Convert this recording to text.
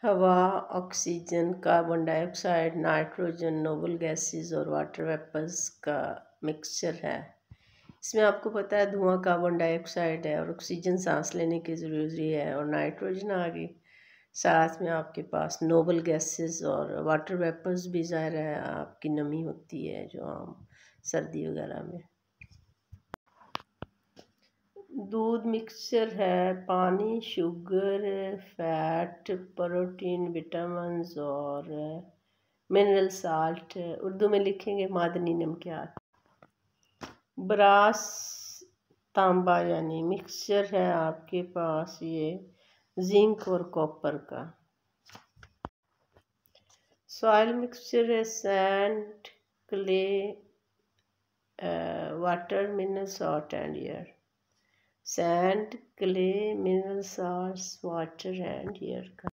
हवा, oxygen, carbon dioxide, nitrogen, noble gases और water vapours का मिक्सचर है। इसमें आपको पता है धुआं कार्बन डाइऑक्साइड है और ऑक्सीजन सांस लेने की ज़रूरी है और नाइट्रोजन आ गई। साथ में आपके पास नोबल गैसेस और वाटर वेपर्स भी ज़ाहिर है आपकी नमी होती है जो आम सर्दी वगैरह में। दूध मिक्सचर है पानी, शुगर, फैट, प्रोटीन, विटामिन्स और मिनरल साल्ट। उर्दू में लिखेंगे मादनी नमकियात। ब्रास तांबा यानी मिक्सचर है आपके पास ये जिंक और कॉपर का। सॉइल मिक्सचर है sand, clay, water, mineral salt and air. Sand, clay, mineral salts, water and air का।